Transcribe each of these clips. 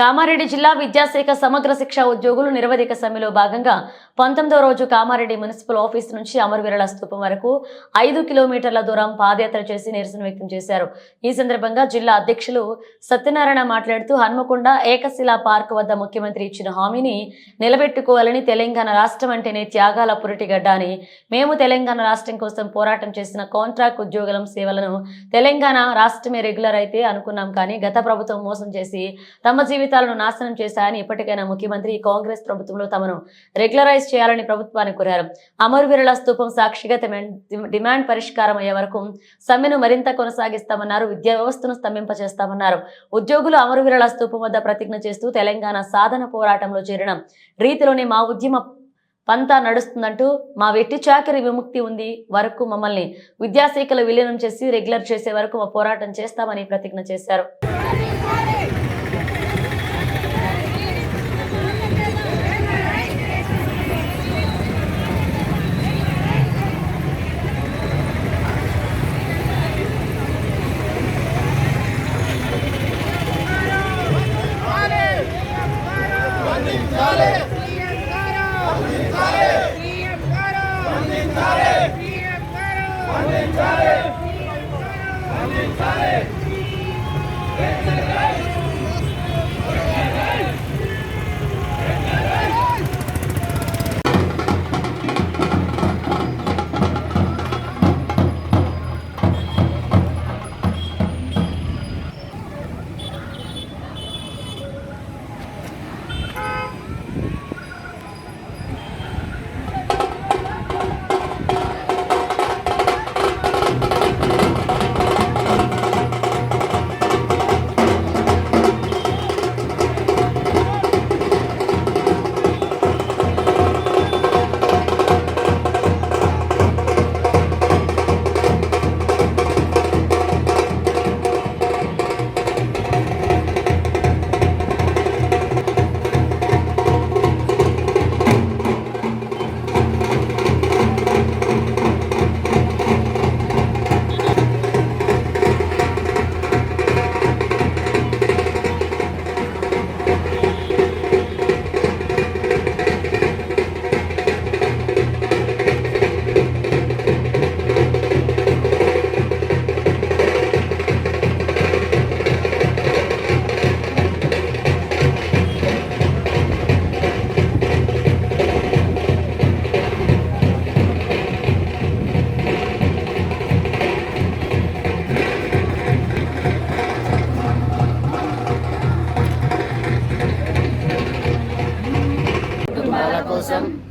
కామారెడ్డి జిల్లా విద్యాశాఖ సమగ్ర శిక్ష ఉద్యోగులు నిరవధిక సమ్మెలో భాగంగా 19వ రోజు కామారెడ్డి మున్సిపల్ ఆఫీస్ నుంచి అమరవీరుల స్తూపం వరకు 5 కిలోమీటర్ల దూరం పాదయాత్ర చేసి నిరసన వ్యక్తం చేశారు. ఈ సందర్భంగా జిల్లా అధ్యక్షులు సత్యనారాయణ మాట్లాడుతూ హన్మకొండ ఏకశిలా పార్క్ వద్ద ముఖ్యమంత్రి ఇచ్చిన హామీని నిలబెట్టుకోవాలని, తెలంగాణ రాష్ట్రం అంటేనే త్యాగాల పురిటిగడ్డ అని, మేము తెలంగాణ రాష్ట్రం కోసం పోరాటం చేసిన కాంట్రాక్ట్ ఉద్యోగుల సేవలను తెలంగాణ రాష్ట్రమే రెగ్యులర్ అయితే అనుకున్నాం, కానీ గత ప్రభుత్వం మోసం చేసి తమ జీవితాలను నాశనం చేశాయని, ఇప్పటికైనా ముఖ్యమంత్రి కాంగ్రెస్ ప్రభుత్వంలో తమను రెగ్యులరైజ్ చేయాలని ప్రభుత్వాన్ని కోరారు. అమరవీరుల స్తూపం సాక్షిగా డిమాండ్ పరిష్కారం అయ్యే వరకు సమ్మెను మరింత కొనసాగిస్తామన్నారు. విద్యా వ్యవస్థను స్తంభింపచేస్తామన్నారు. ఉద్యోగులు అమరవీరుల స్తూపం వద్ద ప్రతిజ్ఞ చేస్తూ తెలంగాణ సాధన పోరాటంలో చేరిన రీతిలోనే మా ఉద్యమ పంతా నడుస్తుందంటూ, మా వెట్టి చాకరి విముక్తి ఉంది వరకు మమ్మల్ని విద్యాశాఖలో విలీనం చేసి రెగ్యులర్ చేసే వరకు మా పోరాటం చేస్తామని ప్రతిజ్ఞ చేశారు.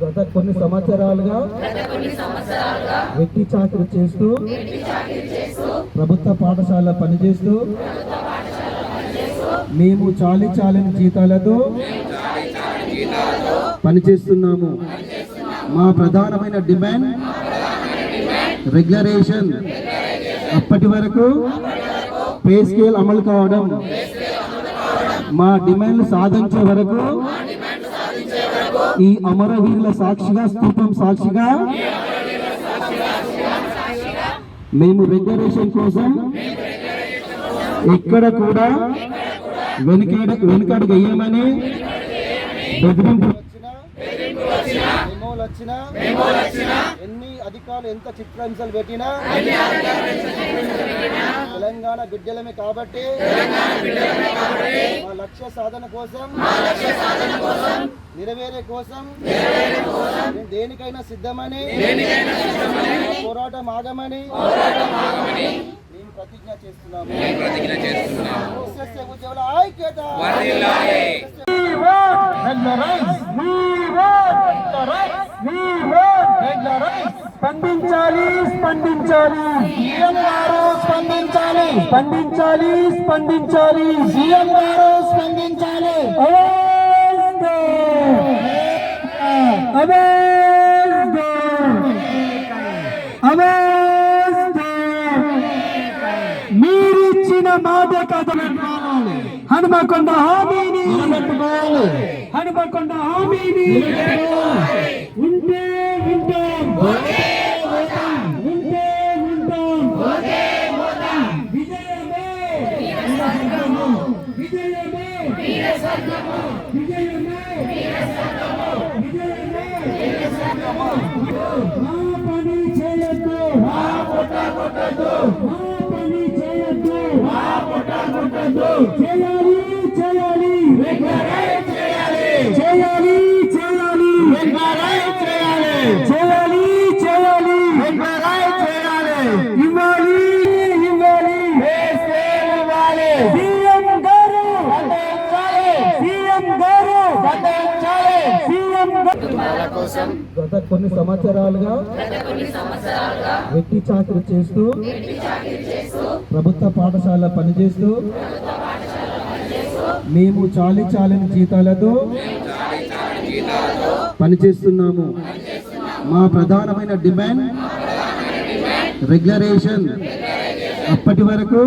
గత కొన్ని సంవత్సరాలుగా వెట్టి చాకరీ చేస్తూ ప్రభుత్వ పాఠశాల పనిచేస్తూ మేము చాలని జీతాలతో పనిచేస్తున్నాము. మా ప్రధానమైన డిమాండ్ రెగ్యులరేషన్. అప్పటి వరకు పే స్కేల్ అమలు కావడం, మా డిమాండ్లు సాధించే వరకు ఈ అమరవీరుల సాక్షిగా, స్తూపం సాక్షిగా మేము రెగ్యులరేషన్ కోసం ఎక్కడ కూడా వెనుకడుగు వేయమని బెదిరింపు ఎన్ని అధికారులు ఎంత చిత్రహింసలు పెట్టినా తెలంగాణ బిడ్డలమే కాబట్టి మా లక్ష్య సాధన కోసం, నెరవేరే కోసం నేను దేనికైనా సిద్ధమని, పోరాటం ఆగమని మేము ప్రతిజ్ఞ చేస్తున్నాము. ఉద్యోగుల ఐక్యత. స్పందించాలి, స్పందించాలి, సీఎం గారు స్పందించాలి, స్పందించాలి, స్పందించాలి, సీఎం గారు స్పందించాలి. మీరిచ్చిన మాట కథలు హనుమకొండ హామీని నిలబెట్టుకోవాలి, హనుమకొండ హామీని ఉంటే ఉంటాం, ఉంటే ఉంటాం, విజయమే, విజయమే. విజయమే మా పని చేయొద్దు, మా పని చేయొద్దు, చేయాలి చేయాలి చేయాలి చేయాలి చేయాలి ఇవ్వాలి ఇవ్వాలి సీఎం గారు గత కొన్ని సంవత్సరాలుగా వెట్టి చాకరీ చేస్తూ ప్రభుత్వ పాఠశాల పనిచేస్తూ మేము చాలని జీతాలతో పనిచేస్తున్నాము. మా ప్రధానమైన డిమాండ్ రెగ్యులరేషన్. అప్పటి వరకు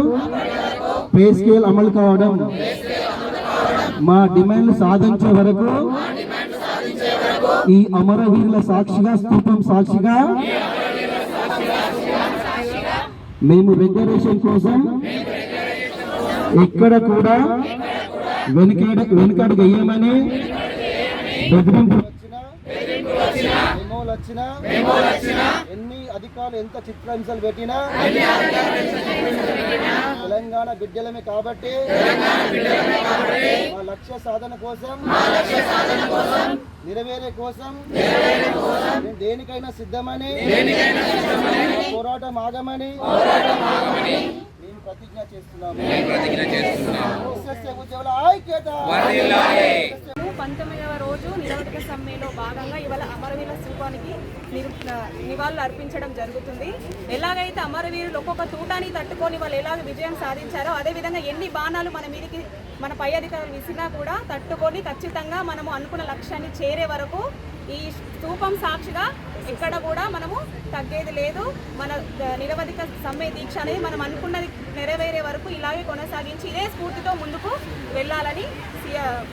పే స్కేల్ అమలు కావడం. మా డిమాండ్లు సాధించే వరకు ఈ అమరవీరుల సాక్షిగా, స్తూపం సాక్షిగా మేము రెగ్యులరేషన్ కోసం ఎక్కడ కూడా వెనుకడుగు వేయమని బెదిరింపు ఎన్ని అధికారులు ఎంత చిత్రహింసలు పెట్టినా తెలంగాణ బిడ్డలమే కాబట్టి మా లక్ష్య సాధన కోసం నెరవేరే కోసం మేము దేనికైనా సిద్ధమని పోరాటం ఆగమని మేము ప్రతిజ్ఞ చేస్తున్నాము. ఉద్యోగుల ఐక్యత. 19వ రోజు నిరవధిక సమ్మెలో భాగంగా ఇవాళ అమరవీరుల స్థూపానికి నివాళులు అర్పించడం జరుగుతుంది. ఎలాగైతే అమరవీరులు ఒక్కొక్క తూటాన్ని తట్టుకొని వాళ్ళు ఎలాగ విజయం సాధించారో అదేవిధంగా ఎన్ని బాణాలు మన మీదకి మన పై అధికారులు విసినా కూడా తట్టుకొని ఖచ్చితంగా మనము అనుకున్న లక్ష్యాన్ని చేరే వరకు ఈ స్థూపం సాక్షిగా ఎక్కడ కూడా మనము తగ్గేది లేదు. మన నిరవధిక సమ్మె దీక్ష అనేది మనం అనుకున్నది నెరవేరే వరకు ఇలాగే కొనసాగించి ఇదే స్ఫూర్తితో ముందుకు వెళ్ళాలని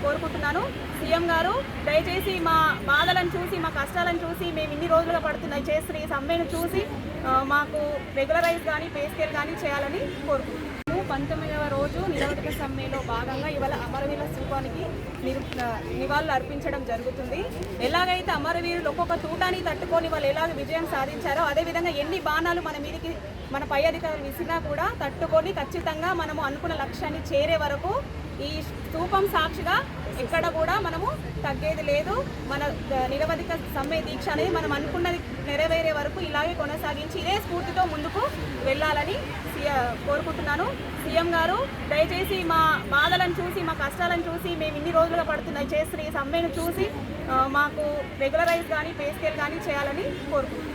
కోరుకుంటున్నాను. సీఎం గారు దయచేసి మా బాధలను చూసి, మా కష్టాలను చూసి, మేము ఇన్ని రోజులుగా పడుతున్నాయి చేస్తున్న ఈ సమ్మెను చూసి మాకు రెగ్యులరైజ్ కానీ పే స్కేల్ కానీ చేయాలని కోరుకుంటున్నాను. 19వ రోజు నిరవధిక సమ్మెలో భాగంగా ఇవాళ అమరవీరుల స్థూపానికి నివాళులు అర్పించడం జరుగుతుంది. ఎలాగైతే అమరవీరులు ఒక్కొక్క తూటాన్ని తట్టుకొని వాళ్ళు ఎలాగ విజయం సాధించారో అదేవిధంగా ఎన్ని బాణాలు మన మీదకి మన పై అధికారులు విసినా కూడా తట్టుకొని ఖచ్చితంగా మనము అనుకున్న లక్ష్యాన్ని చేరే వరకు ఈ స్థూపం సాక్షిగా ఎక్కడ కూడా మనము తగ్గేది లేదు. మన నిరవధిక సమ్మె దీక్ష అనేది మనం అనుకున్నది నెరవేరే వరకు ఇలాగే కొనసాగించి ఇదే స్ఫూర్తితో ముందుకు వెళ్ళాలని కోరుకుంటున్నాను. సీఎం గారు దయచేసి మా బాధలను చూసి, మా కష్టాలను చూసి, మేము ఇన్ని రోజులుగా పడుతున్నాయి చేస్తున్న ఈ సమ్మెను చూసి మాకు రెగ్యులరైజ్ కానీ పే స్కేల్ కానీ చేయాలని కోరుకుంటున్నాను.